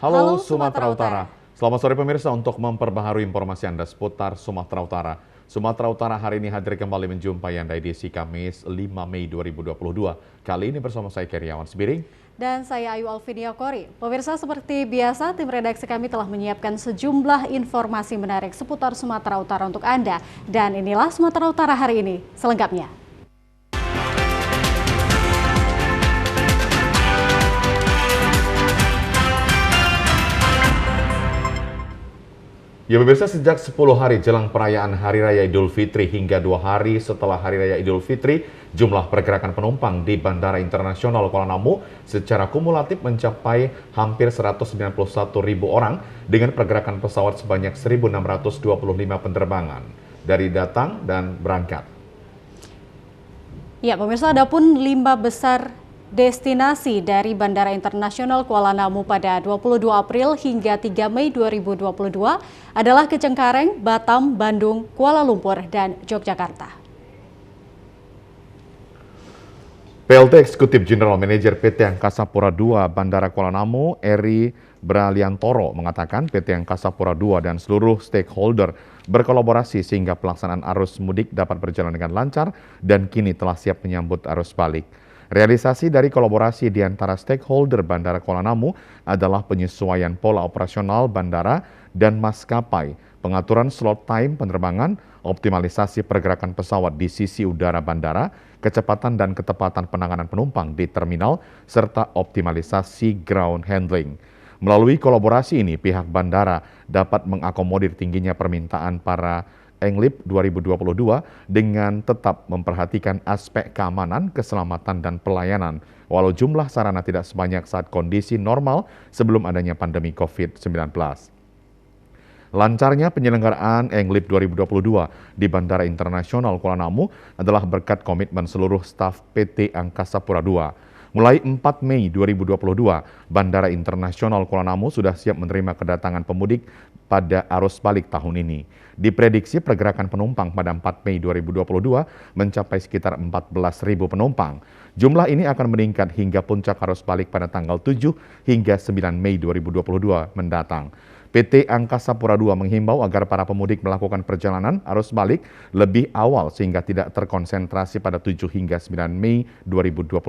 Halo Sumatera Utara. Selamat sore pemirsa, untuk memperbaharui informasi Anda seputar Sumatera Utara. Sumatera Utara hari ini hadir kembali menjumpai Anda edisi Kamis 5 Mei 2022. Kali ini bersama saya Keriawan Sebiring. Dan saya Ayu Alvinia Kori. Pemirsa, seperti biasa tim redaksi kami telah menyiapkan sejumlah informasi menarik seputar Sumatera Utara untuk Anda. Dan inilah Sumatera Utara hari ini selengkapnya. Ya pemirsa, sejak 10 hari jelang perayaan Hari Raya Idul Fitri hingga 2 hari setelah Hari Raya Idul Fitri, jumlah pergerakan penumpang di Bandara Internasional Kuala Namu secara kumulatif mencapai hampir 191.000 orang dengan pergerakan pesawat sebanyak 1.625 penerbangan dari datang dan berangkat. Ya pemirsa, adapun 5 besar destinasi dari Bandara Internasional Kuala Namu pada 22 April hingga 3 Mei 2022 adalah ke Cengkareng, Batam, Bandung, Kuala Lumpur, dan Yogyakarta. PLT Eksekutif General Manager PT Angkasa Pura II Bandara Kuala Namu, Eri Braliantoro, mengatakan PT Angkasa Pura II dan seluruh stakeholder berkolaborasi sehingga pelaksanaan arus mudik dapat berjalan dengan lancar dan kini telah siap menyambut arus balik. Realisasi dari kolaborasi di antara stakeholder Bandara Kuala Namu adalah penyesuaian pola operasional bandara dan maskapai, pengaturan slot time penerbangan, optimalisasi pergerakan pesawat di sisi udara bandara, kecepatan dan ketepatan penanganan penumpang di terminal, serta optimalisasi ground handling. Melalui kolaborasi ini, pihak bandara dapat mengakomodir tingginya permintaan para Englip 2022 dengan tetap memperhatikan aspek keamanan, keselamatan, dan pelayanan, walau jumlah sarana tidak sebanyak saat kondisi normal sebelum adanya pandemi COVID-19. Lancarnya penyelenggaraan Englip 2022 di Bandara Internasional Kuala Namu adalah berkat komitmen seluruh staf PT Angkasa Pura II. Mulai 4 Mei 2022, Bandara Internasional Kuala Namu sudah siap menerima kedatangan pemudik pada arus balik tahun ini. Diprediksi pergerakan penumpang pada 4 Mei 2022 mencapai sekitar 14.000 penumpang. Jumlah ini akan meningkat hingga puncak arus balik pada tanggal 7 hingga 9 Mei 2022 mendatang. PT Angkasa Pura II menghimbau agar para pemudik melakukan perjalanan arus balik lebih awal sehingga tidak terkonsentrasi pada 7 hingga 9 Mei 2022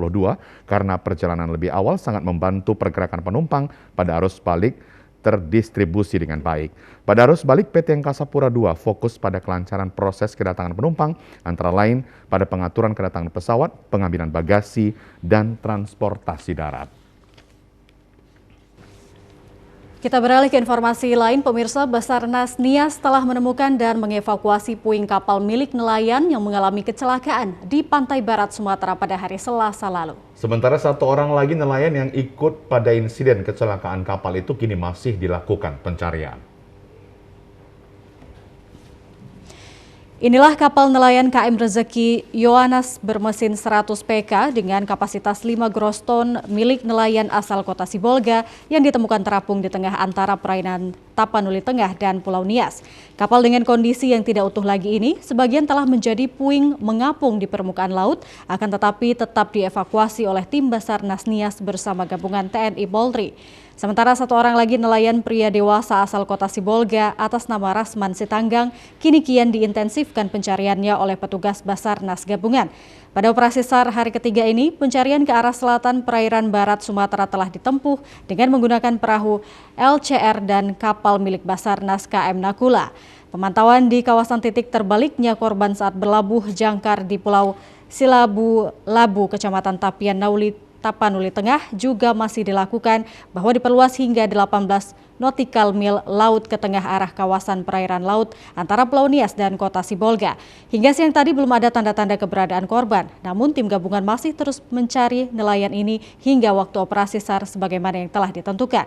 karena perjalanan lebih awal sangat membantu pergerakan penumpang pada arus balik terdistribusi dengan baik. Pada arus balik, PT Angkasa Pura II fokus pada kelancaran proses kedatangan penumpang, antara lain pada pengaturan kedatangan pesawat, pengambilan bagasi, dan transportasi darat. Kita beralih ke informasi lain, pemirsa. Basarnas Nias telah menemukan dan mengevakuasi puing kapal milik nelayan yang mengalami kecelakaan di pantai barat Sumatera pada hari Selasa lalu. Sementara 1 orang lagi nelayan yang ikut pada insiden kecelakaan kapal itu kini masih dilakukan pencarian. Inilah kapal nelayan KM Rezeki Yohanes bermesin 100 PK dengan kapasitas 5 gross ton milik nelayan asal kota Sibolga yang ditemukan terapung di tengah antara perairan Tapanuli Tengah dan Pulau Nias. Kapal dengan kondisi yang tidak utuh lagi ini sebagian telah menjadi puing mengapung di permukaan laut, akan tetapi tetap dievakuasi oleh tim Basarnas Nias bersama gabungan TNI Polri. Sementara 1 orang lagi nelayan pria dewasa asal kota Sibolga atas nama Rasman Sitanggang kini kian diintensifkan pencariannya oleh petugas Basarnas gabungan. Pada operasi SAR hari ketiga ini, pencarian ke arah selatan perairan barat Sumatera telah ditempuh dengan menggunakan perahu LCR dan kapal milik Basarnas KM Nakula. Pemantauan di kawasan titik terbaliknya korban saat berlabuh jangkar di Pulau Silabu-Labu, Kecamatan Tapian Tapanuli Tengah juga masih dilakukan, bahwa diperluas hingga 18 nautical mil laut ke tengah arah kawasan perairan laut antara Pulau Nias dan kota Sibolga. Hingga siang tadi belum ada tanda-tanda keberadaan korban, namun tim gabungan masih terus mencari nelayan ini hingga waktu operasi SAR sebagaimana yang telah ditentukan.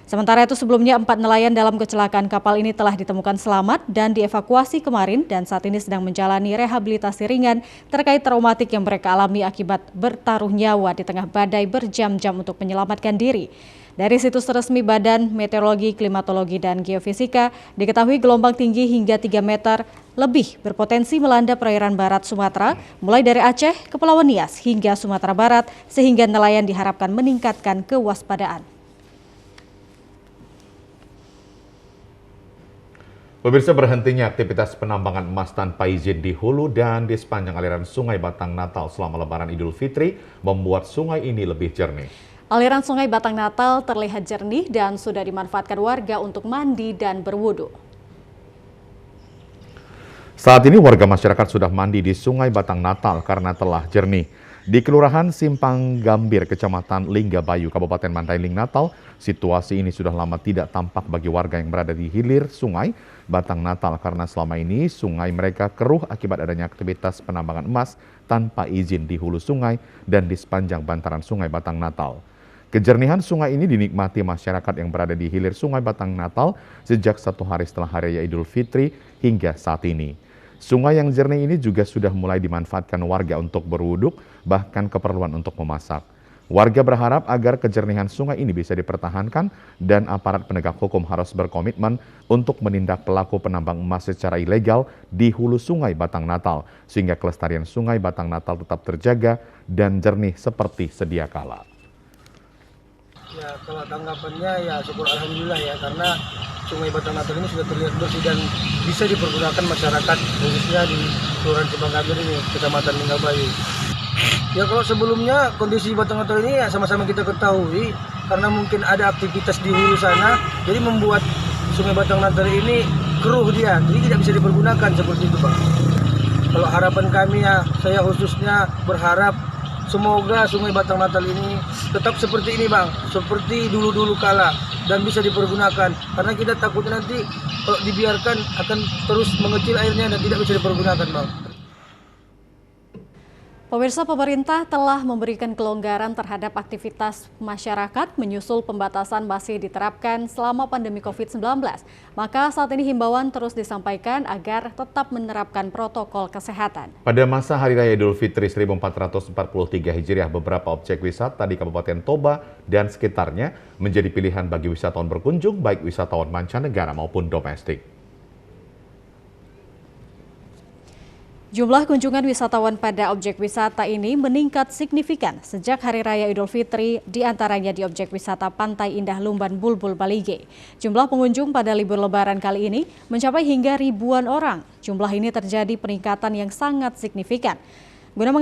Sementara itu sebelumnya 4 nelayan dalam kecelakaan kapal ini telah ditemukan selamat dan dievakuasi kemarin dan saat ini sedang menjalani rehabilitasi ringan terkait traumatik yang mereka alami akibat bertaruh nyawa di tengah badai berjam-jam untuk menyelamatkan diri. Dari situs resmi Badan Meteorologi, Klimatologi, dan Geofisika, diketahui gelombang tinggi hingga 3 meter lebih berpotensi melanda perairan barat Sumatera, mulai dari Aceh, Kepulauan Nias, hingga Sumatera Barat, sehingga nelayan diharapkan meningkatkan kewaspadaan. Pemirsa, berhentinya aktivitas penambangan emas tanpa izin di hulu dan di sepanjang aliran Sungai Batang Natal selama Lebaran Idul Fitri membuat sungai ini lebih jernih. Aliran Sungai Batang Natal terlihat jernih dan sudah dimanfaatkan warga untuk mandi dan berwudu. Saat ini warga masyarakat sudah mandi di Sungai Batang Natal karena telah jernih. Di Kelurahan Simpang Gambir, Kecamatan Linggabayu, Kabupaten Mandailing, Natal, situasi ini sudah lama tidak tampak bagi warga yang berada di hilir Sungai Batang Natal karena selama ini sungai mereka keruh akibat adanya aktivitas penambangan emas tanpa izin di hulu sungai dan di sepanjang bantaran Sungai Batang Natal. Kejernihan sungai ini dinikmati masyarakat yang berada di hilir Sungai Batang Natal sejak 1 hari setelah Hari Raya Idul Fitri hingga saat ini. Sungai yang jernih ini juga sudah mulai dimanfaatkan warga untuk berwuduk, bahkan keperluan untuk memasak. Warga berharap agar kejernihan sungai ini bisa dipertahankan dan aparat penegak hukum harus berkomitmen untuk menindak pelaku penambang emas secara ilegal di hulu Sungai Batang Natal, sehingga kelestarian Sungai Batang Natal tetap terjaga dan jernih seperti sedia kala. Ya, kalau tanggapannya ya syukur alhamdulillah ya, karena Sungai Batang Natal ini sudah terlihat bersih dan bisa dipergunakan masyarakat khususnya di Kelurahan Simpang Gambir ini, Kecamatan Linggabayu. Ya, kalau sebelumnya kondisi Batang Natal ini ya sama-sama kita ketahui karena mungkin ada aktivitas di hulu sana, jadi membuat Sungai Batang Natal ini keruh dia, jadi tidak bisa dipergunakan seperti itu, Bang. Kalau harapan kami ya, saya khususnya berharap semoga Sungai Batang Natal ini tetap seperti ini, Bang, seperti dulu-dulu kala dan bisa dipergunakan. Karena kita takutnya nanti kalau dibiarkan akan terus mengecil airnya dan tidak bisa dipergunakan, Bang. Pemirsa, pemerintah telah memberikan kelonggaran terhadap aktivitas masyarakat menyusul pembatasan masih diterapkan selama pandemi COVID-19. Maka saat ini himbauan terus disampaikan agar tetap menerapkan protokol kesehatan. Pada masa Hari Raya Idul Fitri 1443 Hijriah, beberapa objek wisata di Kabupaten Toba dan sekitarnya menjadi pilihan bagi wisatawan berkunjung, baik wisatawan mancanegara maupun domestik. Jumlah kunjungan wisatawan pada objek wisata ini meningkat signifikan sejak Hari Raya Idul Fitri, diantaranya di objek wisata Pantai Indah Lumban Bulbul Balige. Jumlah pengunjung pada libur Lebaran kali ini mencapai hingga ribuan orang. Jumlah ini terjadi peningkatan yang sangat signifikan. Guna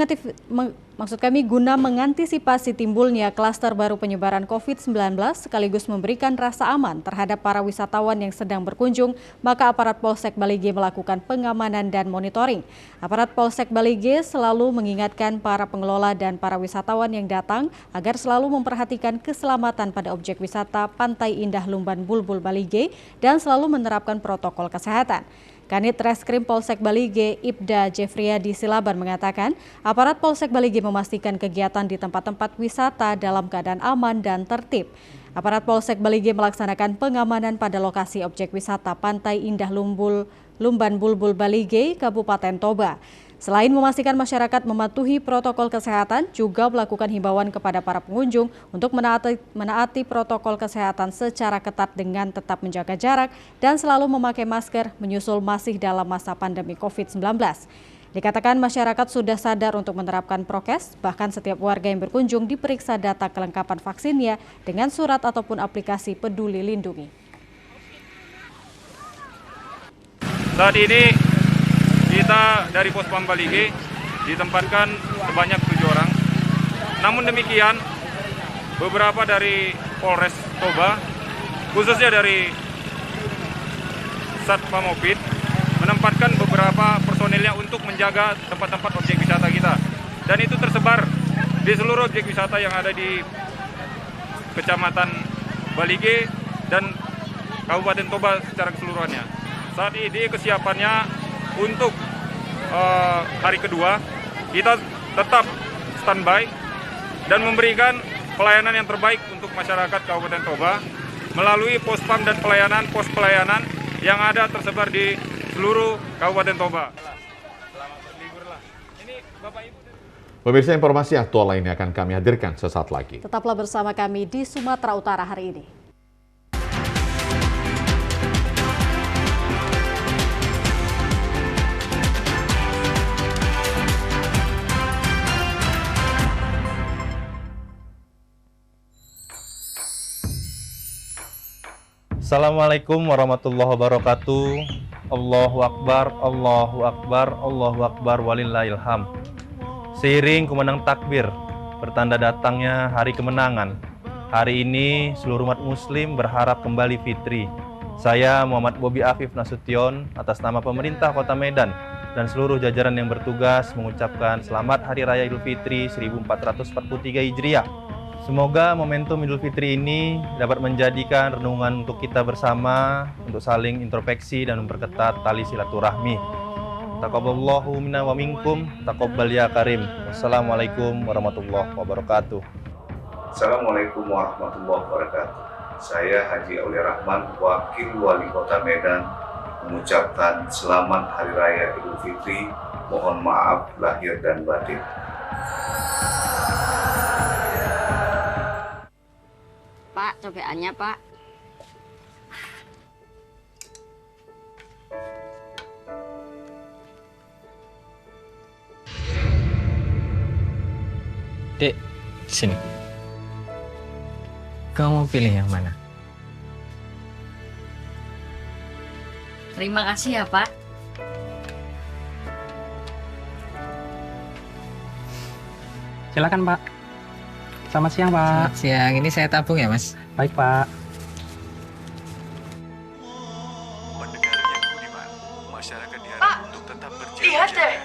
mengantisipasi timbulnya klaster baru penyebaran COVID-19 sekaligus memberikan rasa aman terhadap para wisatawan yang sedang berkunjung, maka aparat Polsek Balige melakukan pengamanan dan monitoring. Aparat Polsek Balige selalu mengingatkan para pengelola dan para wisatawan yang datang agar selalu memperhatikan keselamatan pada objek wisata Pantai Indah Lumban Bulbul Balige dan selalu menerapkan protokol kesehatan. Kanit Reskrim Polsek Balige, Ibda Jeffriyadi Silaban mengatakan, aparat Polsek Balige memastikan kegiatan di tempat-tempat wisata dalam keadaan aman dan tertib. Aparat Polsek Balige melaksanakan pengamanan pada lokasi objek wisata Pantai Indah Lumban Bulbul Balige, Kabupaten Toba. Selain memastikan masyarakat mematuhi protokol kesehatan, juga melakukan himbauan kepada para pengunjung untuk menaati protokol kesehatan secara ketat dengan tetap menjaga jarak dan selalu memakai masker menyusul masih dalam masa pandemi COVID-19. Dikatakan masyarakat sudah sadar untuk menerapkan prokes, bahkan setiap warga yang berkunjung diperiksa data kelengkapan vaksinnya dengan surat ataupun aplikasi Peduli Lindungi. Saat ini kita dari Pospam Balige ditempatkan sebanyak 7 orang. Namun demikian, beberapa dari Polres Toba, khususnya dari Satpamopid, menempatkan beberapa personilnya untuk menjaga tempat-tempat objek wisata kita. Dan itu tersebar di seluruh objek wisata yang ada di Kecamatan Balige dan Kabupaten Toba secara keseluruhannya. Saat ini kesiapannya untuk hari kedua, kita tetap standby dan memberikan pelayanan yang terbaik untuk masyarakat Kabupaten Toba melalui pospam dan pos pelayanan yang ada tersebar di seluruh Kabupaten Toba. Pemirsa, informasi aktual lainnya akan kami hadirkan sesaat lagi. Tetaplah bersama kami di Sumatera Utara hari ini. Assalamualaikum warahmatullahi wabarakatuh. Allahu Akbar, Allahu Akbar, Allahu Akbar, walillahilham. Seiring kumandang takbir, bertanda datangnya hari kemenangan. Hari ini seluruh umat muslim berharap kembali fitri. Saya Muhammad Bobi Afif Nasution atas nama pemerintah Kota Medan dan seluruh jajaran yang bertugas mengucapkan selamat Hari Raya Idul Fitri 1443 Hijriah. Semoga momentum Idul Fitri ini dapat menjadikan renungan untuk kita bersama untuk saling introspeksi dan memperketat tali silaturahmi. Taqabbalallahu minna wa minkum, taqabbal ya karim. Wassalamualaikum warahmatullahi wabarakatuh. Assalamualaikum warahmatullahi wabarakatuh. Saya Haji Aulia Rahman, Wakil Wali Kota Medan, mengucapkan selamat Hari Raya Idul Fitri. Mohon maaf lahir dan batin. Pak, cobaannya Pak. Dek, sini. Kamu mau pilih yang mana? Terima kasih ya Pak. Silakan Pak. Selamat siang Pak. Selamat siang, ini saya tabung ya Mas? Baik Pak. Pak, lihat deh.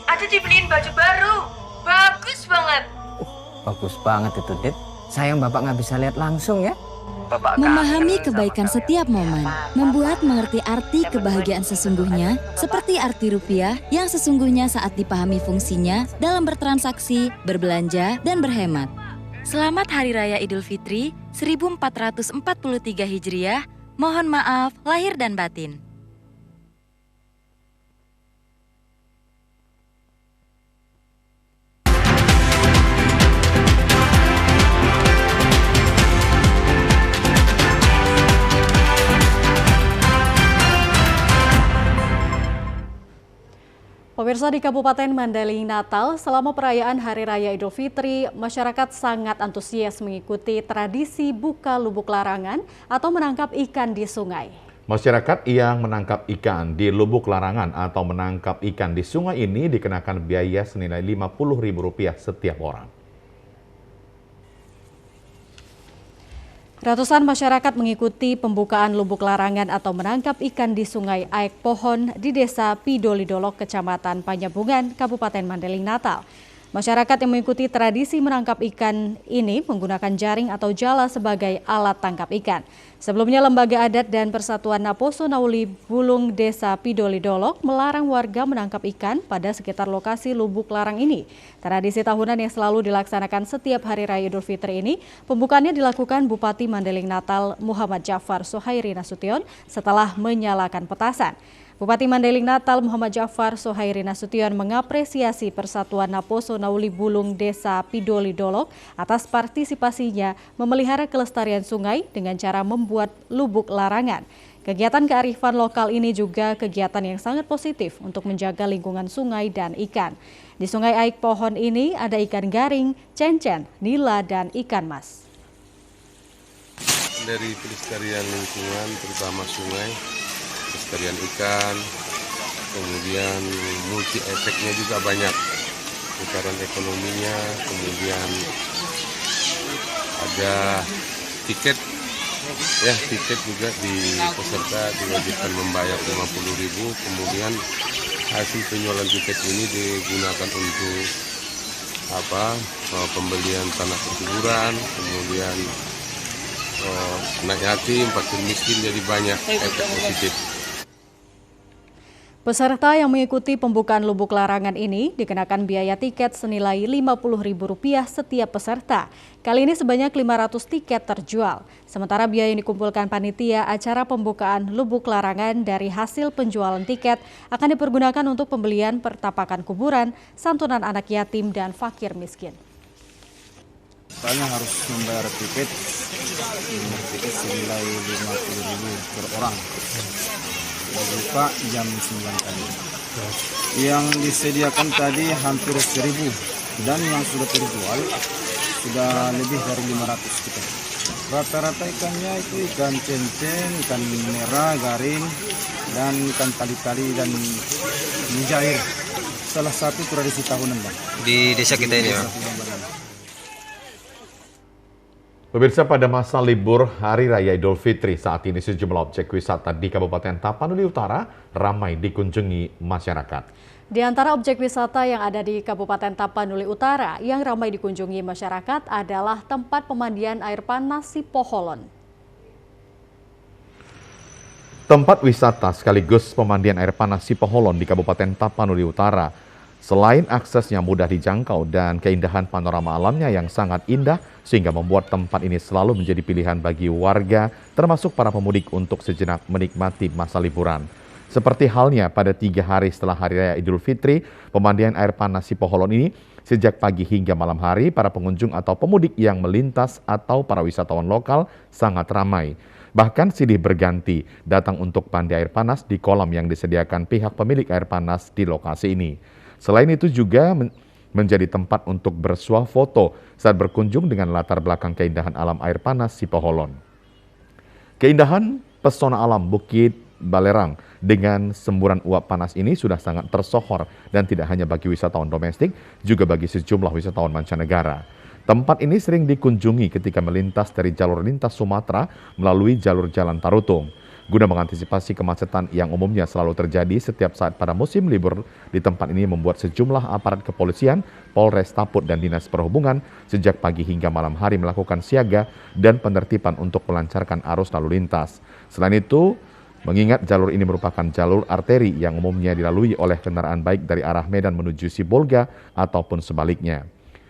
Ada dibeliin baju baru. Bagus banget. Bagus banget itu, Dit. Sayang Bapak nggak bisa lihat langsung ya. Memahami kebaikan setiap momen, membuat mengerti arti kebahagiaan sesungguhnya, seperti arti rupiah yang sesungguhnya saat dipahami fungsinya dalam bertransaksi, berbelanja, dan berhemat. Selamat Hari Raya Idul Fitri 1443 Hijriah, mohon maaf lahir dan batin. Pemirsa, di Kabupaten Mandailing Natal, selama perayaan Hari Raya Idul Fitri, masyarakat sangat antusias mengikuti tradisi buka lubuk larangan atau menangkap ikan di sungai. Masyarakat yang menangkap ikan di lubuk larangan atau menangkap ikan di sungai ini dikenakan biaya senilai Rp50.000 setiap orang. Ratusan masyarakat mengikuti pembukaan lubuk larangan atau menangkap ikan di Sungai Aek Pohon di Desa Pidolidolok, Kecamatan Panyabungan, Kabupaten Mandailing Natal. Masyarakat yang mengikuti tradisi menangkap ikan ini menggunakan jaring atau jala sebagai alat tangkap ikan. Sebelumnya, Lembaga Adat dan Persatuan Naposo Nauli Bulung Desa Pidolidolok melarang warga menangkap ikan pada sekitar lokasi lubuk larang ini. Tradisi tahunan yang selalu dilaksanakan setiap Hari Raya Idul Fitri ini, pembukaannya dilakukan Bupati Mandailing Natal Muhammad Jafar Sohairi Nasution setelah menyalakan petasan. Bupati Mandailing Natal Muhammad Jafar Sohairi Nasution mengapresiasi Persatuan Naposo Nauli Bulung Desa Pidolidolok atas partisipasinya memelihara kelestarian sungai dengan cara membuat lubuk larangan. Kegiatan kearifan lokal ini juga kegiatan yang sangat positif untuk menjaga lingkungan sungai dan ikan. Di Sungai Aek Pohon ini ada ikan garing, cencen, nila, dan ikan mas. Dari pelestarian lingkungan, terutama sungai, pelestarian ikan, kemudian multi efeknya juga banyak, putaran ekonominya, kemudian ada tiket, ya tiket juga di peserta diwajibkan membayar 50.000, kemudian hasil penjualan tiket ini digunakan untuk pembelian tanah perkuburan, kemudian anak yatim, fakir miskin, jadi banyak efek positif. Peserta yang mengikuti pembukaan lubuk larangan ini dikenakan biaya tiket senilai Rp50.000 setiap peserta. Kali ini sebanyak 500 tiket terjual. Sementara biaya yang dikumpulkan panitia acara pembukaan lubuk larangan dari hasil penjualan tiket akan dipergunakan untuk pembelian pertapakan kuburan, santunan anak yatim, dan fakir miskin. Soalnya harus membayar tiket senilai Rp50.000 per orang. Buka jam 9 tadi. Yang disediakan tadi hampir 1.000 dan yang sudah terjual sudah lebih dari 500 tiket. Rata-rata ikannya itu ikan cenceng, ikan merah, garing, dan ikan tali-tali dan mujair. Salah satu tradisi tahunan, Bang. Di desa kita ini, Bang. Pemirsa, pada masa libur Hari Raya Idul Fitri saat ini sejumlah objek wisata di Kabupaten Tapanuli Utara ramai dikunjungi masyarakat. Di antara objek wisata yang ada di Kabupaten Tapanuli Utara yang ramai dikunjungi masyarakat adalah tempat pemandian air panas Sipoholon. Tempat wisata sekaligus pemandian air panas Sipoholon di Kabupaten Tapanuli Utara, selain aksesnya mudah dijangkau dan keindahan panorama alamnya yang sangat indah, sehingga membuat tempat ini selalu menjadi pilihan bagi warga, termasuk para pemudik untuk sejenak menikmati masa liburan. Seperti halnya pada 3 hari setelah Hari Raya Idul Fitri, pemandian air panas Sipoholon ini sejak pagi hingga malam hari, para pengunjung atau pemudik yang melintas atau para wisatawan lokal sangat ramai. Bahkan silih berganti datang untuk mandi air panas di kolam yang disediakan pihak pemilik air panas di lokasi ini. Selain itu juga menjadi tempat untuk bersuah foto saat berkunjung dengan latar belakang keindahan alam air panas Sipoholon. Keindahan pesona alam Bukit Balerang dengan semburan uap panas ini sudah sangat tersohor dan tidak hanya bagi wisatawan domestik, juga bagi sejumlah wisatawan mancanegara. Tempat ini sering dikunjungi ketika melintas dari jalur lintas Sumatera melalui jalur Jalan Tarutung. Guna mengantisipasi kemacetan yang umumnya selalu terjadi setiap saat pada musim libur, di tempat ini membuat sejumlah aparat kepolisian, Polres Taput dan Dinas Perhubungan sejak pagi hingga malam hari melakukan siaga dan penertiban untuk melancarkan arus lalu lintas. Selain itu, mengingat jalur ini merupakan jalur arteri yang umumnya dilalui oleh kendaraan baik dari arah Medan menuju Sibolga ataupun sebaliknya.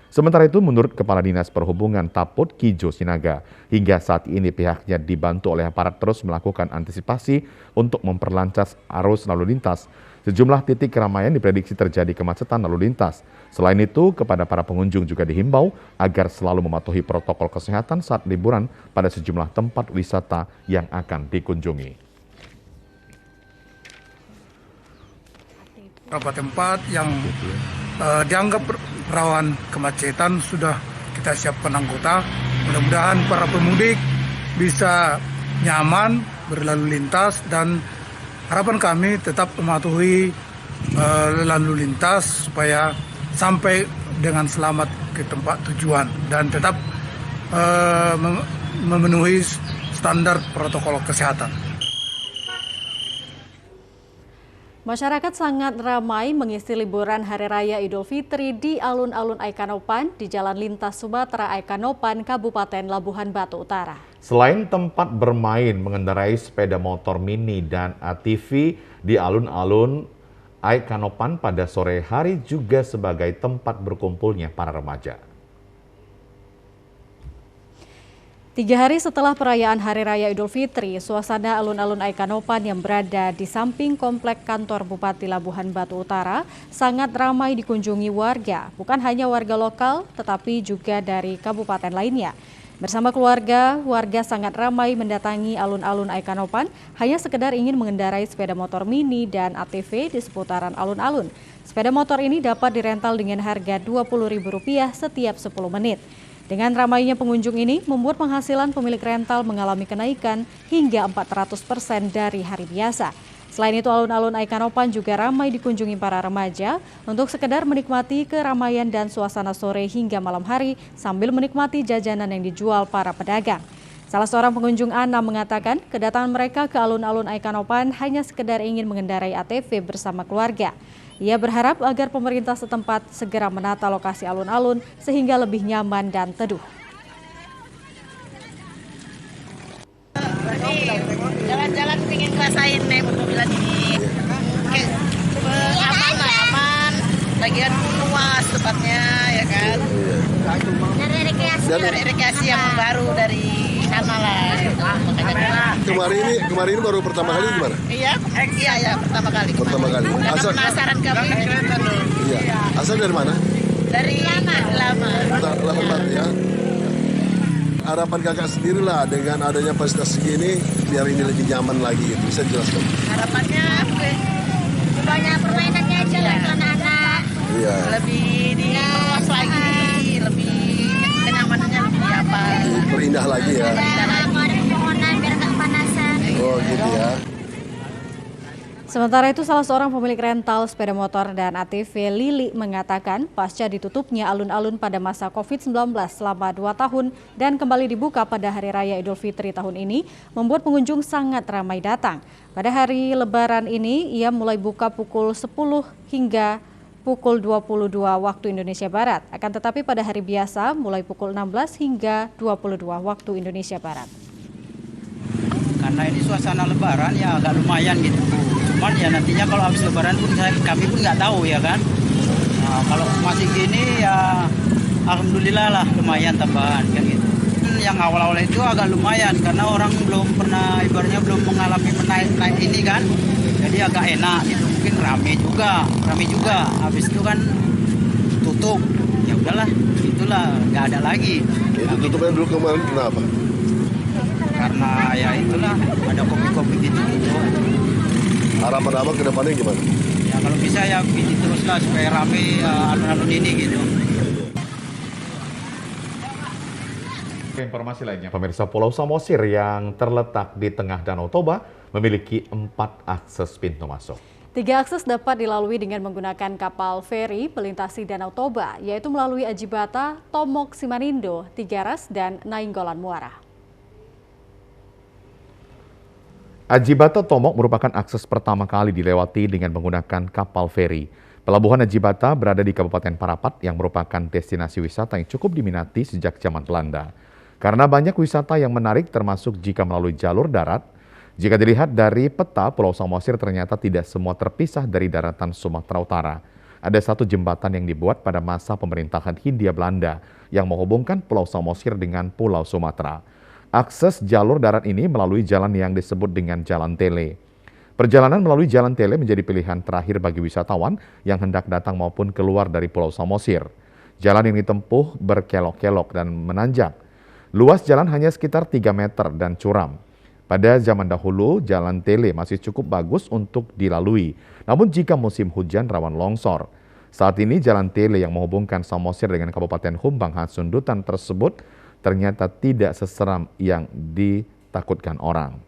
Sementara itu, menurut Kepala Dinas Perhubungan Taput Kijo Sinaga, hingga saat ini pihaknya dibantu oleh aparat terus melakukan antisipasi untuk memperlancar arus lalu lintas. Sejumlah titik keramaian diprediksi terjadi kemacetan lalu lintas. Selain itu, kepada para pengunjung juga dihimbau agar selalu mematuhi protokol kesehatan saat liburan pada sejumlah tempat wisata yang akan dikunjungi. Beberapa tempat yang dianggap rawan kemacetan sudah kita siapkan anggota. Mudah-mudahan para pemudik bisa nyaman berlalu lintas dan harapan kami tetap mematuhi lalu lintas supaya sampai dengan selamat ke tempat tujuan dan tetap memenuhi standar protokol kesehatan. Masyarakat sangat ramai mengisi liburan Hari Raya Idul Fitri di alun-alun Aikanopan di Jalan Lintas Sumatera Aikanopan, Kabupaten Labuhan Batu Utara. Selain tempat bermain, mengendarai sepeda motor mini dan ATV di alun-alun Aikanopan pada sore hari juga sebagai tempat berkumpulnya para remaja. 3 hari setelah perayaan Hari Raya Idul Fitri, suasana alun-alun Aikanopan yang berada di samping komplek kantor Bupati Labuhan Batu Utara sangat ramai dikunjungi warga, bukan hanya warga lokal tetapi juga dari kabupaten lainnya. Bersama keluarga, warga sangat ramai mendatangi alun-alun Aikanopan hanya sekedar ingin mengendarai sepeda motor mini dan ATV di seputaran alun-alun. Sepeda motor ini dapat dirental dengan harga Rp20.000 setiap 10 menit. Dengan ramainya pengunjung ini membuat penghasilan pemilik rental mengalami kenaikan hingga 400% dari hari biasa. Selain itu, alun-alun Aikanopan juga ramai dikunjungi para remaja untuk sekedar menikmati keramaian dan suasana sore hingga malam hari sambil menikmati jajanan yang dijual para pedagang. Salah seorang pengunjung Ana mengatakan kedatangan mereka ke alun-alun Aikanopan hanya sekedar ingin mengendarai ATV bersama keluarga. Ia berharap agar pemerintah setempat segera menata lokasi alun-alun sehingga lebih nyaman dan teduh. Jalan-jalan ingin ngerasain naik mobilan ini. Aman. Lagian luas tempatnya, ya kan. Dari rekreasi yang baru dari sana lah. Kemarin ini baru pertama kali gimana? Iya, pertama kali. Asal penasaran kami. Iya. Asal dari mana? Dari Lama. Banget ya. Harapan kakak sendiri lah dengan adanya fasilitas segini biar ini lebih nyaman lagi, bisa jelaskan? Harapannya banyak permainannya aja lah anak-anak. Iya. Lebih diperluas lagi, lebih kenyamanannya lebih apa? Perindah lagi ya. Sementara itu, salah seorang pemilik rental sepeda motor dan ATV, Lili, mengatakan pasca ditutupnya alun-alun pada masa COVID-19 selama 2 tahun dan kembali dibuka pada Hari Raya Idul Fitri tahun ini, membuat pengunjung sangat ramai datang. Pada hari Lebaran ini, ia mulai buka pukul 10 hingga pukul 22 waktu Indonesia Barat. Akan tetapi pada hari biasa, mulai pukul 16 hingga 22 waktu Indonesia Barat. Karena ini suasana Lebaran ya agak lumayan gitu. Cuman ya nantinya kalau habis Lebaran pun kami pun nggak tahu ya kan. Nah, kalau masih gini ya alhamdulillah lah lumayan tambahan kan gitu. Yang awal-awal itu agak lumayan karena orang belum pernah ibaratnya belum mengalami naik ini kan. Jadi agak enak gitu. Mungkin rame juga. Habis itu kan tutup. Ya udahlah, itulah nggak ada lagi. Itu tutupnya dulu kemarin kenapa? Karena ya itulah ada kopi-kopi gitu. Harapan abang ke depannya gimana? Ya kalau bisa ya begini teruslah supaya rame alun-alun ini gitu. Informasi lainnya, pemirsa, Pulau Samosir yang terletak di tengah Danau Toba memiliki 4 akses pintu masuk. 3 akses dapat dilalui dengan menggunakan kapal feri melintasi Danau Toba, yaitu melalui Ajibata, Tomok, Simanindo, Tigaras, dan Nainggolan Muara. Ajibata Tomok merupakan akses pertama kali dilewati dengan menggunakan kapal feri. Pelabuhan Ajibata berada di Kabupaten Parapat yang merupakan destinasi wisata yang cukup diminati sejak zaman Belanda. Karena banyak wisata yang menarik termasuk jika melalui jalur darat. Jika dilihat dari peta, Pulau Samosir ternyata tidak semua terpisah dari daratan Sumatera Utara. Ada satu jembatan yang dibuat pada masa pemerintahan Hindia Belanda yang menghubungkan Pulau Samosir dengan Pulau Sumatera. Akses jalur darat ini melalui jalan yang disebut dengan Jalan Tele. Perjalanan melalui Jalan Tele menjadi pilihan terakhir bagi wisatawan yang hendak datang maupun keluar dari Pulau Samosir. Jalan yang ditempuh berkelok-kelok dan menanjak. Luas jalan hanya sekitar 3 meter dan curam. Pada zaman dahulu, Jalan Tele masih cukup bagus untuk dilalui. Namun jika musim hujan rawan longsor. Saat ini Jalan Tele yang menghubungkan Samosir dengan Kabupaten Humbang Hasundutan tersebut ternyata tidak seseram yang ditakutkan orang.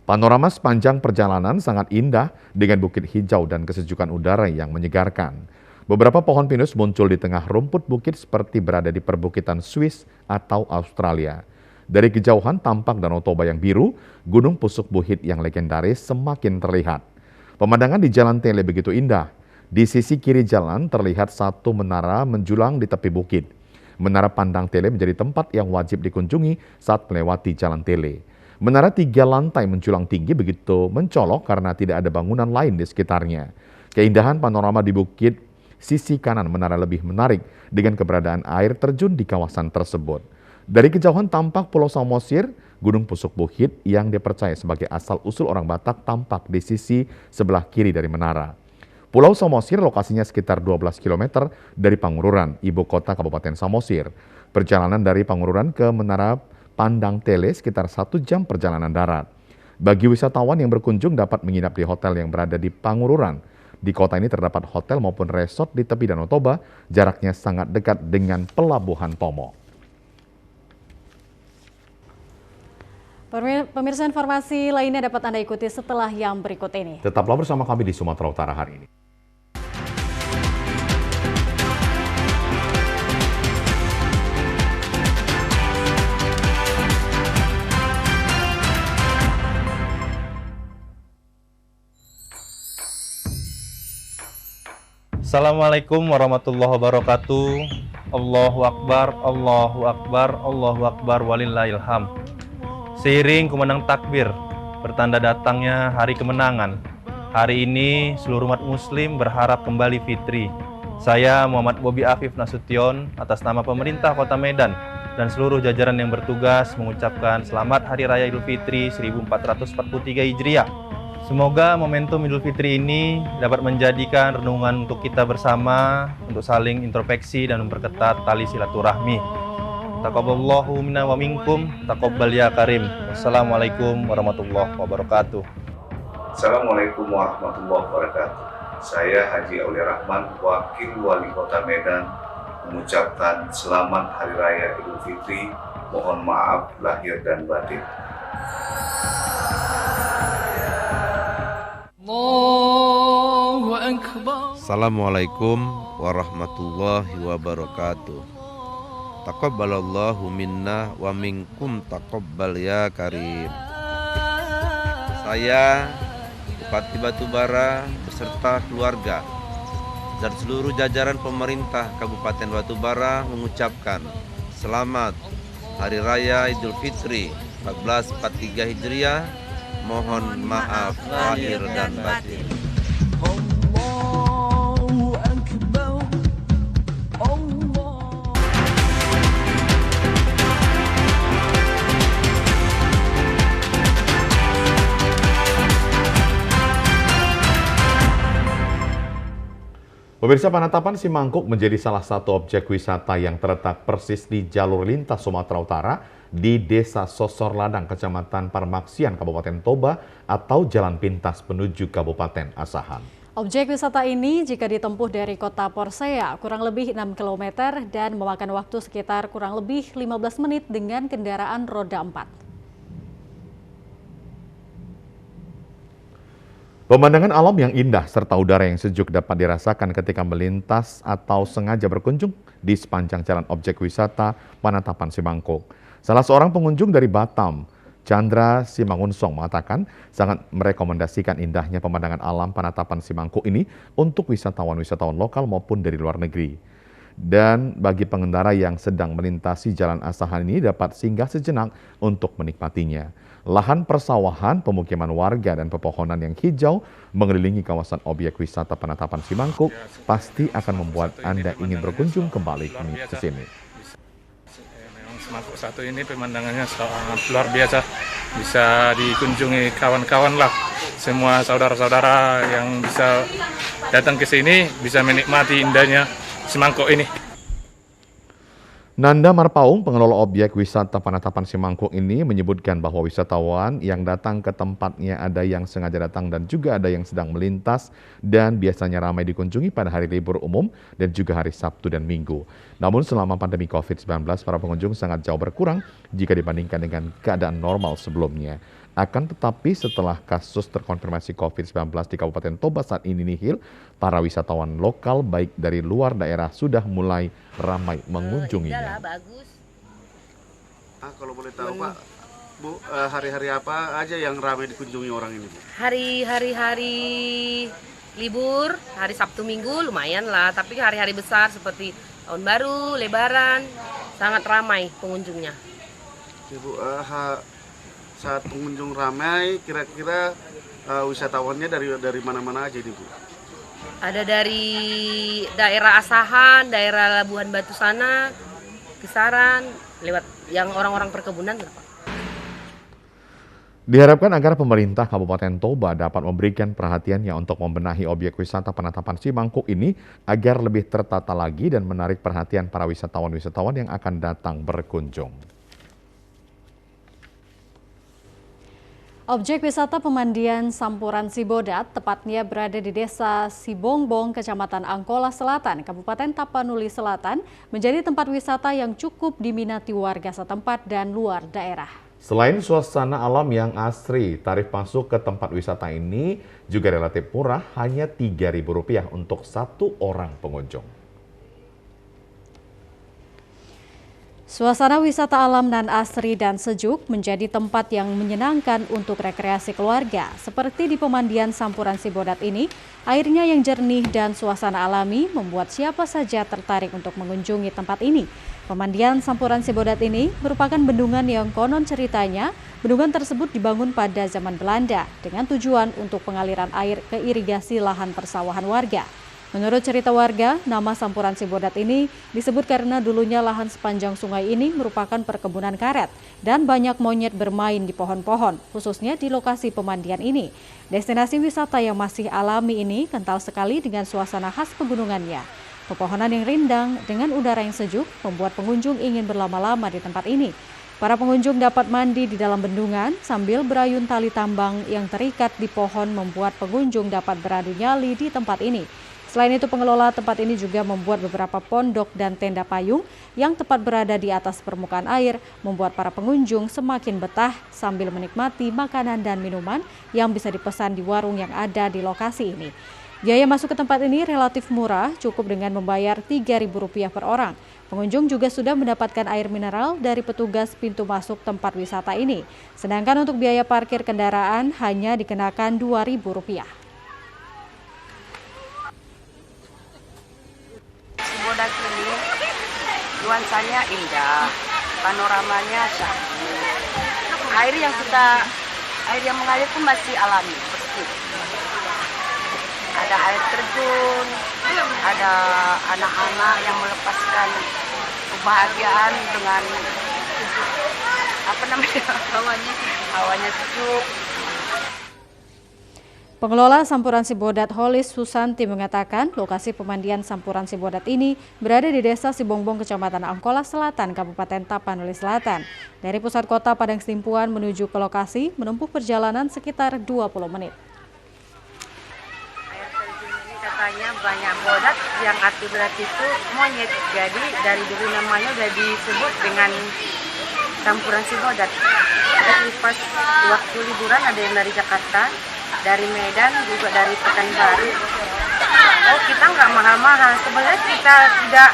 Panorama sepanjang perjalanan sangat indah dengan bukit hijau dan kesejukan udara yang menyegarkan. Beberapa pohon pinus muncul di tengah rumput bukit seperti berada di perbukitan Swiss atau Australia. Dari kejauhan tampak Danau Toba yang biru, Gunung Pusuk Buhit yang legendaris semakin terlihat. Pemandangan di Jalan Tele begitu indah. Di sisi kiri jalan terlihat satu menara menjulang di tepi bukit. Menara Pandang Tele menjadi tempat yang wajib dikunjungi saat melewati Jalan Tele. Menara 3 lantai menjulang tinggi begitu mencolok karena tidak ada bangunan lain di sekitarnya. Keindahan panorama di bukit sisi kanan menara lebih menarik dengan keberadaan air terjun di kawasan tersebut. Dari kejauhan tampak Pulau Samosir, Gunung Pusuk Buhit yang dipercaya sebagai asal-usul orang Batak tampak di sisi sebelah kiri dari menara. Pulau Samosir lokasinya sekitar 12 km dari Pangururan, ibu kota Kabupaten Samosir. Perjalanan dari Pangururan ke Menara Pandang Tele sekitar 1 jam perjalanan darat. Bagi wisatawan yang berkunjung dapat menginap di hotel yang berada di Pangururan. Di kota ini terdapat hotel maupun resort di tepi Danau Toba, jaraknya sangat dekat dengan Pelabuhan Tomok. Pemirsa, informasi lainnya dapat Anda ikuti setelah yang berikut ini. Tetaplah bersama kami di Sumatera Utara hari ini. Assalamualaikum warahmatullahi wabarakatuh. Allahu Akbar, Allahu Akbar, Allahu Akbar, walillahilham. Seiring kumandang takbir, bertanda datangnya hari kemenangan. Hari ini seluruh umat muslim berharap kembali fitri. Saya Muhammad Bobi Afif Nasution atas nama pemerintah Kota Medan dan seluruh jajaran yang bertugas mengucapkan selamat Hari Raya Idul Fitri 1443 Hijriah. Semoga momentum Idul Fitri ini dapat menjadikan renungan untuk kita bersama untuk saling introspeksi dan memperketat tali silaturahmi. Taqabbalallahu minna wa minkum, taqabbal ya karim. Wassalamualaikum warahmatullahi wabarakatuh. Assalamualaikum warahmatullahi wabarakatuh. Saya Haji Aulia Rahman, Wakil Wali Kota Medan, mengucapkan selamat Hari Raya Idul Fitri. Mohon maaf lahir dan batin. Assalamualaikum warahmatullahi wabarakatuh. Taqabbalallahu minna wa minkum taqabbal ya karim. Saya Bupati Batubara beserta keluarga dan seluruh jajaran pemerintah Kabupaten Batubara mengucapkan selamat Hari Raya Idul Fitri 1443 Hijriah. Mohon maaf lahir dan batin. Pemirsa, penetapan Simangkuk menjadi salah satu objek wisata yang terletak persis di jalur lintas Sumatera Utara di Desa Sosor Ladang, Kecamatan Parmaksian, Kabupaten Toba atau Jalan Pintas menuju Kabupaten Asahan. Objek wisata ini jika ditempuh dari kota Porsea kurang lebih 6 km dan memakan waktu sekitar kurang lebih 15 menit dengan kendaraan roda 4. Pemandangan alam yang indah serta udara yang sejuk dapat dirasakan ketika melintas atau sengaja berkunjung di sepanjang jalan objek wisata Penetapan Simangkuk. Salah seorang pengunjung dari Batam, Chandra Simangunsong, mengatakan sangat merekomendasikan indahnya pemandangan alam Penetapan Simangkuk ini untuk wisatawan-wisatawan lokal maupun dari luar negeri. Dan bagi pengendara yang sedang melintasi Jalan Asahan ini dapat singgah sejenak untuk menikmatinya. Lahan persawahan, pemukiman warga, dan pepohonan yang hijau mengelilingi kawasan objek wisata Penetapan Simangkuk pasti akan membuat Anda ingin berkunjung kembali ke sini. Simangkuk satu ini pemandangannya sangat luar biasa, bisa dikunjungi kawan-kawan lah. Semua saudara-saudara yang bisa datang ke sini bisa menikmati indahnya Simangkuk ini. Nanda Marpaung, pengelola objek wisata Penetapan Simangkuk ini menyebutkan bahwa wisatawan yang datang ke tempatnya ada yang sengaja datang dan juga ada yang sedang melintas dan biasanya ramai dikunjungi pada hari libur umum dan juga hari Sabtu dan Minggu. Namun selama pandemi COVID-19 para pengunjung sangat jauh berkurang jika dibandingkan dengan keadaan normal sebelumnya. Akan tetapi setelah kasus terkonfirmasi COVID-19 di Kabupaten Toba saat ini nihil, para wisatawan lokal baik dari luar daerah sudah mulai ramai mengunjunginya. Kalau boleh tahu Pak, Bu, hari-hari apa aja yang ramai dikunjungi orang ini, Bu? Hari libur, hari Sabtu Minggu lumayan lah, tapi hari-hari besar seperti Tahun Baru, Lebaran, sangat ramai pengunjungnya. Bu, saat pengunjung ramai, kira-kira wisatawannya dari mana-mana aja nih, Bu? Ada dari daerah Asahan, daerah Labuhan Batu sana, Kisaran, lewat yang orang-orang perkebunan, Pak. Diharapkan agar pemerintah Kabupaten Toba dapat memberikan perhatiannya untuk membenahi objek wisata Penetapan Simangkuk ini agar lebih tertata lagi dan menarik perhatian para wisatawan-wisatawan yang akan datang berkunjung. Objek wisata pemandian Sampuran Sibodat tepatnya berada di Desa Sibongbong, Kecamatan Angkola Selatan, Kabupaten Tapanuli Selatan, menjadi tempat wisata yang cukup diminati warga setempat dan luar daerah. Selain suasana alam yang asri, tarif masuk ke tempat wisata ini juga relatif murah, hanya Rp3.000 untuk satu orang pengunjung. Suasana wisata alam nan asri dan sejuk menjadi tempat yang menyenangkan untuk rekreasi keluarga. Seperti di pemandian Sampuran Sibodat ini, airnya yang jernih dan suasana alami membuat siapa saja tertarik untuk mengunjungi tempat ini. Pemandian Sampuran Sibodat ini merupakan bendungan yang konon ceritanya, bendungan tersebut dibangun pada zaman Belanda dengan tujuan untuk pengaliran air ke irigasi lahan persawahan warga. Menurut cerita warga, nama Sampuran Sibodat ini disebut karena dulunya lahan sepanjang sungai ini merupakan perkebunan karet dan banyak monyet bermain di pohon-pohon, khususnya di lokasi pemandian ini. Destinasi wisata yang masih alami ini kental sekali dengan suasana khas pegunungannya. Pepohonan yang rindang dengan udara yang sejuk membuat pengunjung ingin berlama-lama di tempat ini. Para pengunjung dapat mandi di dalam bendungan sambil berayun tali tambang yang terikat di pohon membuat pengunjung dapat beradu nyali di tempat ini. Selain itu, pengelola tempat ini juga membuat beberapa pondok dan tenda payung yang tepat berada di atas permukaan air, membuat para pengunjung semakin betah sambil menikmati makanan dan minuman yang bisa dipesan di warung yang ada di lokasi ini. Biaya masuk ke tempat ini relatif murah, cukup dengan membayar Rp3.000 per orang. Pengunjung juga sudah mendapatkan air mineral dari petugas pintu masuk tempat wisata ini. Sedangkan untuk biaya parkir kendaraan hanya dikenakan Rp2.000. Sibodas ini nuansanya indah, panoramanya cantik. Air yang mengalir pun masih alami, bersih. Ada air terjun, ada anak-anak yang melepaskan kebahagiaan dengan hawanya sejuk. Pengelola Sampuran Sibodat Holis Susanti mengatakan lokasi pemandian Sampuran Sibodat ini berada di Desa Sibongbong, Kecamatan Angkola Selatan, Kabupaten Tapanuli Selatan. Dari pusat kota Padang Sidimpuan menuju ke lokasi menempuh perjalanan sekitar 20 menit. Air terjun ini katanya banyak bodat yang arti berarti itu monyet. Jadi dari dulu namanya udah disebut dengan Sampuran Sibodat. Jadi pas waktu liburan ada yang dari Jakarta, dari Medan, juga dari Pekanbaru. Oh, kita nggak mahal-mahal. Sebenarnya kita tidak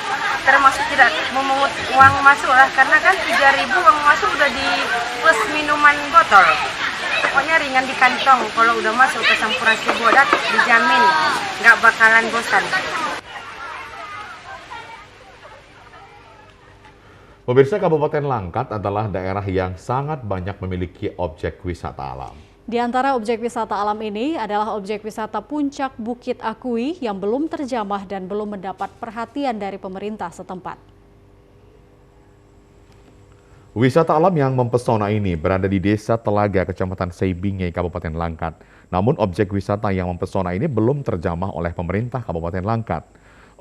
memungut uang masuk lah, karena kan 3.000 uang masuk udah di plus minuman botol. Pokoknya ringan di kantong. Kalau udah masuk ke Sampuran Sibodat dijamin nggak bakalan bosan. Pemirsa, Kabupaten Langkat adalah daerah yang sangat banyak memiliki objek wisata alam. Di antara objek wisata alam ini adalah objek wisata Puncak Bukit Akui yang belum terjamah dan belum mendapat perhatian dari pemerintah setempat. Wisata alam yang mempesona ini berada di Desa Telaga, Kecamatan Seibinge, Kabupaten Langkat. Namun objek wisata yang mempesona ini belum terjamah oleh pemerintah Kabupaten Langkat.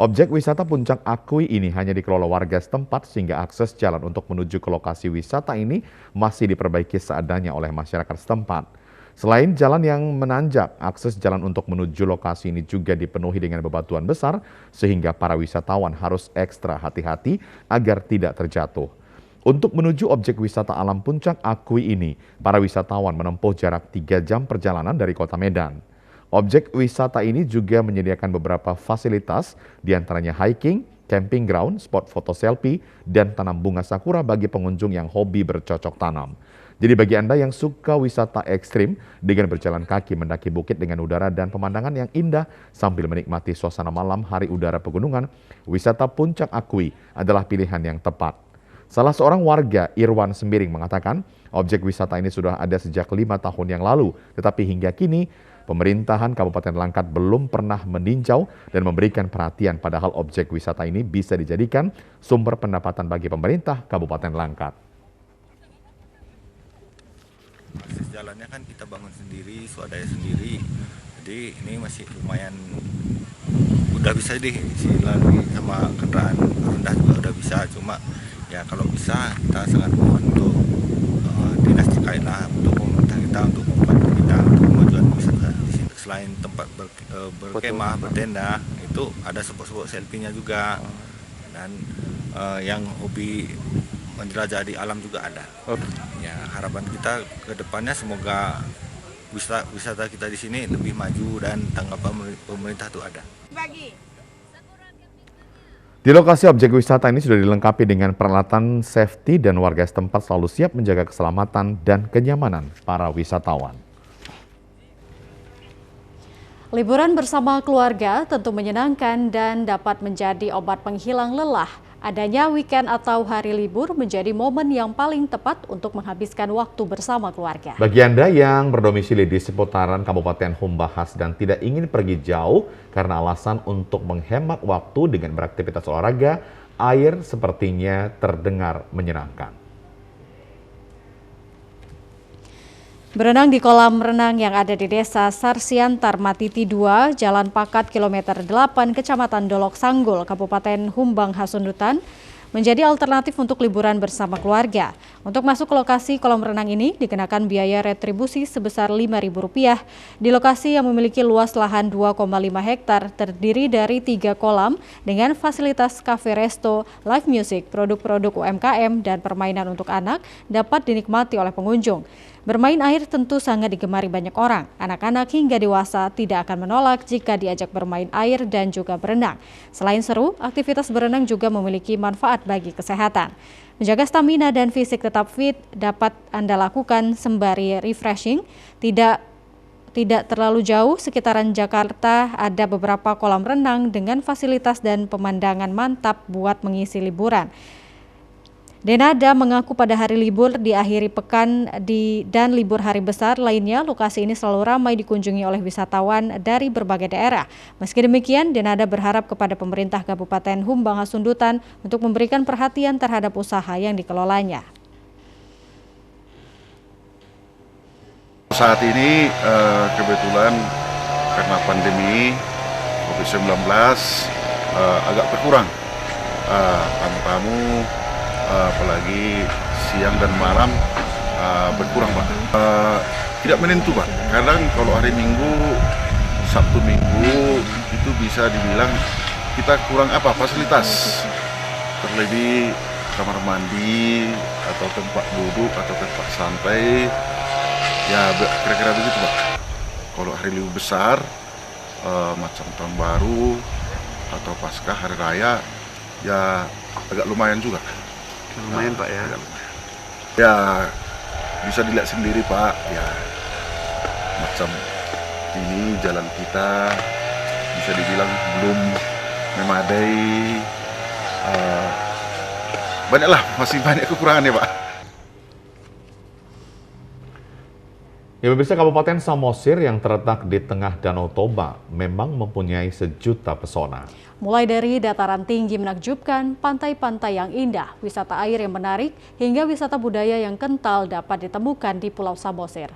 Objek wisata Puncak Akui ini hanya dikelola warga setempat sehingga akses jalan untuk menuju ke lokasi wisata ini masih diperbaiki seadanya oleh masyarakat setempat. Selain jalan yang menanjak, akses jalan untuk menuju lokasi ini juga dipenuhi dengan bebatuan besar sehingga para wisatawan harus ekstra hati-hati agar tidak terjatuh. Untuk menuju objek wisata alam Puncak Akui ini, para wisatawan menempuh jarak 3 jam perjalanan dari kota Medan. Objek wisata ini juga menyediakan beberapa fasilitas, diantaranya hiking, camping ground, spot foto selfie, dan tanam bunga sakura bagi pengunjung yang hobi bercocok tanam. Jadi bagi Anda yang suka wisata ekstrim dengan berjalan kaki mendaki bukit dengan udara dan pemandangan yang indah sambil menikmati suasana malam hari udara pegunungan, wisata Puncak Akui adalah pilihan yang tepat. Salah seorang warga, Irwan Sembiring, mengatakan objek wisata ini sudah ada sejak 5 tahun yang lalu, tetapi hingga kini pemerintahan Kabupaten Langkat belum pernah meninjau dan memberikan perhatian, padahal objek wisata ini bisa dijadikan sumber pendapatan bagi pemerintah Kabupaten Langkat. Akses jalannya kan kita bangun sendiri, swadaya sendiri, jadi ini masih lumayan udah bisa dilalui sama kendaraan rendah juga udah bisa. Cuma ya kalau bisa kita sangat mohon untuk dinas terkait lah, untuk pemerintah kita untuk membantu kita untuk kemajuan wisata di sini. Selain tempat berkemah, bertenda, itu ada spot-spot selfie-nya juga, dan yang hobi menjelajah di alam juga ada. Ya, harapan kita ke depannya semoga wisata kita di sini lebih maju dan tanggapan pemerintah itu ada. Di lokasi objek wisata ini sudah dilengkapi dengan peralatan safety dan warga setempat selalu siap menjaga keselamatan dan kenyamanan para wisatawan. Liburan bersama keluarga tentu menyenangkan dan dapat menjadi obat penghilang lelah. Adanya weekend atau hari libur menjadi momen yang paling tepat untuk menghabiskan waktu bersama keluarga. Bagi Anda yang berdomisili di seputaran Kabupaten Humbahas dan tidak ingin pergi jauh karena alasan untuk menghemat waktu dengan beraktivitas olahraga, air sepertinya terdengar menyenangkan. Berenang di kolam renang yang ada di Desa Sarsiantar Matiti 2, Jalan Pakat kilometer 8, Kecamatan Dolok Sanggul, Kabupaten Humbang Hasundutan, menjadi alternatif untuk liburan bersama keluarga. Untuk masuk ke lokasi kolam renang ini dikenakan biaya retribusi sebesar Rp5.000 di lokasi yang memiliki luas lahan 2,5 hektar terdiri dari 3 kolam dengan fasilitas kafe resto, live music, produk-produk UMKM, dan permainan untuk anak dapat dinikmati oleh pengunjung. Bermain air tentu sangat digemari banyak orang. Anak-anak hingga dewasa tidak akan menolak jika diajak bermain air dan juga berenang. Selain seru, aktivitas berenang juga memiliki manfaat bagi kesehatan. Menjaga stamina dan fisik tetap fit dapat Anda lakukan sembari refreshing. Tidak terlalu jauh sekitaran Jakarta ada beberapa kolam renang dengan fasilitas dan pemandangan mantap buat mengisi liburan. Denada mengaku pada hari libur diakhiri pekan dan libur hari besar lainnya, lokasi ini selalu ramai dikunjungi oleh wisatawan dari berbagai daerah. Meski demikian, Denada berharap kepada pemerintah Kabupaten Humbang Hasundutan untuk memberikan perhatian terhadap usaha yang dikelolanya. Saat ini kebetulan karena pandemi COVID-19 agak berkurang tamu-tamu, apalagi siang dan malam berkurang, Pak. Tidak menentu, Pak. Kadang kalau hari Minggu, Sabtu Minggu itu bisa dibilang kita kurang fasilitas, terlebih kamar mandi atau tempat duduk atau tempat santai, ya kira-kira begitu, Pak. Kalau hari libur besar macam tahun baru atau pasca hari raya, ya agak lumayan juga. Lumayan, Pak, ya. Ya bisa dilihat sendiri, Pak. Ya macam ini jalan kita bisa dibilang belum memadai. Banyaklah, masih banyak kekurangannya, Pak. Ya, pemirsa, Kabupaten Samosir yang terletak di tengah Danau Toba memang mempunyai sejuta pesona. Mulai dari dataran tinggi menakjubkan, pantai-pantai yang indah, wisata air yang menarik, hingga wisata budaya yang kental dapat ditemukan di Pulau Samosir.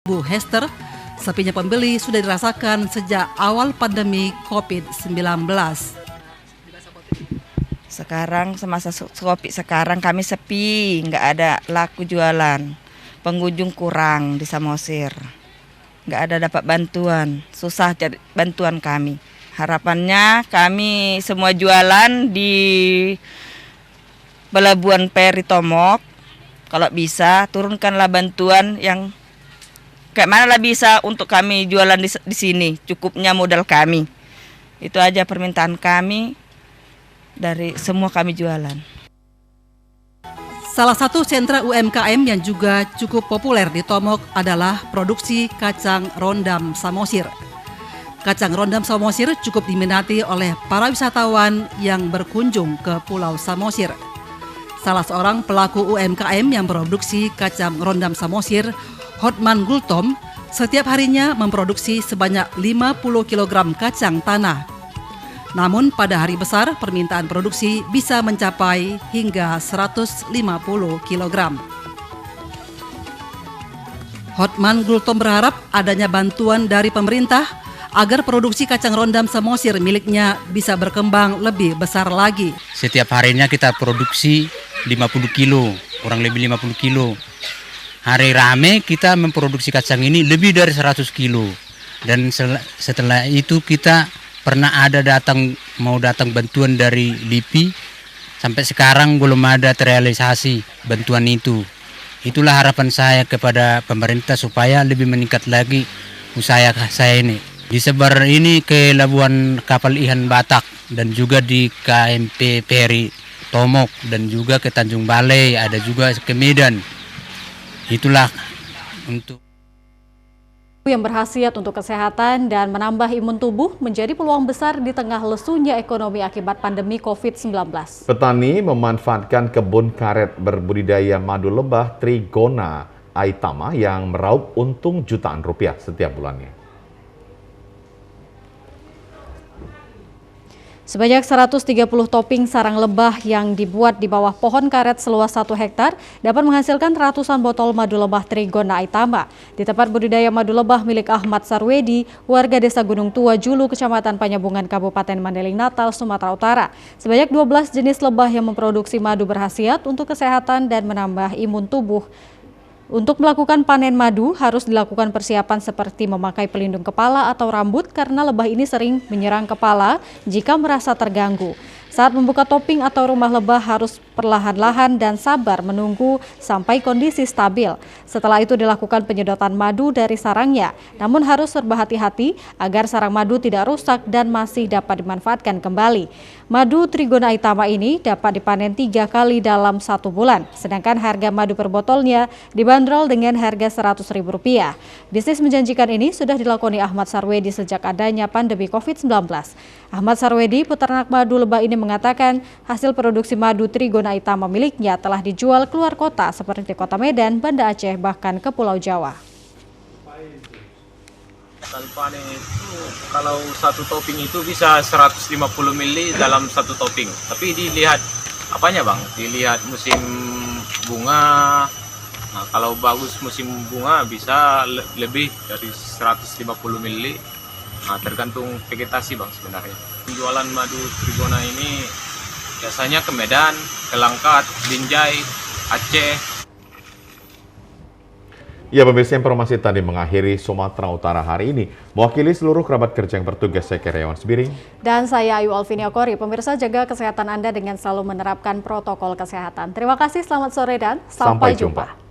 Bu Hester, sepinya pembeli sudah dirasakan sejak awal pandemi COVID-19. Sekarang semasa kopi sekarang kami sepi, nggak ada laku jualan. Pengunjung kurang di Samosir. Nggak ada dapat bantuan, susah cari bantuan kami. Harapannya kami semua jualan di Pelabuhan Peri Tomok. Kalau bisa turunkanlah bantuan yang kayak mana lah bisa untuk kami jualan di sini, cukupnya modal kami. Itu aja permintaan kami dari semua kami jualan. Salah satu sentra UMKM yang juga cukup populer di Tomok adalah produksi kacang rondam Samosir. Kacang rondam Samosir cukup diminati oleh para wisatawan yang berkunjung ke Pulau Samosir. Salah seorang pelaku UMKM yang produksi kacang rondam Samosir, Hotman Gultom, setiap harinya memproduksi sebanyak 50 kg kacang tanah. Namun pada hari besar permintaan produksi bisa mencapai hingga 150 kg. Hotman Gultom berharap adanya bantuan dari pemerintah agar produksi kacang rondam Samosir miliknya bisa berkembang lebih besar lagi. Setiap harinya kita produksi 50 kilo, kurang lebih 50 kilo. Hari rame kita memproduksi kacang ini lebih dari 100 kilo. Dan setelah itu kita pernah ada mau datang bantuan dari LIPI, sampai sekarang belum ada terrealisasi bantuan itu. Itulah harapan saya kepada pemerintah supaya lebih meningkat lagi usaha saya ini. Disebar ini ke Labuan Kapal Ikan Batak dan juga di KMP Peri Tomok dan juga ke Tanjung Balai, ada juga ke Medan. Itulah untuk yang berkhasiat untuk kesehatan dan menambah imun tubuh menjadi peluang besar di tengah lesunya ekonomi akibat pandemi COVID-19. Petani memanfaatkan kebun karet berbudidaya madu lebah Trigona Aitama yang meraup untung jutaan rupiah setiap bulannya. Sebanyak 130 topping sarang lebah yang dibuat di bawah pohon karet seluas 1 hektar dapat menghasilkan ratusan botol madu lebah Trigona Aitama di tempat budidaya madu lebah milik Ahmad Sarwedi, warga Desa Gunung Tua Julu, Kecamatan Panyabungan, Kabupaten Mandeling Natal, Sumatera Utara. Sebanyak 12 jenis lebah yang memproduksi madu berkhasiat untuk kesehatan dan menambah imun tubuh. Untuk melakukan panen madu harus dilakukan persiapan seperti memakai pelindung kepala atau rambut karena lebah ini sering menyerang kepala jika merasa terganggu. Saat membuka topping atau rumah lebah harus perlahan-lahan dan sabar menunggu sampai kondisi stabil. Setelah itu dilakukan penyedotan madu dari sarangnya, namun harus serba hati-hati agar sarang madu tidak rusak dan masih dapat dimanfaatkan kembali. Madu Trigona Aitama ini dapat dipanen 3 kali dalam 1 bulan, sedangkan harga madu per botolnya dibanderol dengan harga Rp100.000. Bisnis menjanjikan ini sudah dilakoni Ahmad Sarwedi sejak adanya pandemi COVID-19. Ahmad Sarwedi, peternak madu lebah ini mengatakan hasil produksi madu Trigona Aitama miliknya telah dijual keluar kota seperti Kota Medan, Banda Aceh, bahkan ke Pulau Jawa. Kali panen itu kalau 1 topping itu bisa 150 ml dalam 1 topping. Tapi dilihat apanya Bang? Dilihat musim bunga. Nah, kalau bagus musim bunga bisa lebih dari 150 ml. Nah, tergantung vegetasi Bang sebenarnya. Penjualan madu Trigona ini biasanya ke Medan, ke Langkat, Binjai, Aceh. Ya, pemirsa, informasi tadi mengakhiri Sumatera Utara hari ini. Mewakili seluruh kerabat kerja yang bertugas, saya Karyawan Sebiring. Dan saya Ayu Alvini Okori. Pemirsa, jaga kesehatan Anda dengan selalu menerapkan protokol kesehatan. Terima kasih, selamat sore dan sampai jumpa.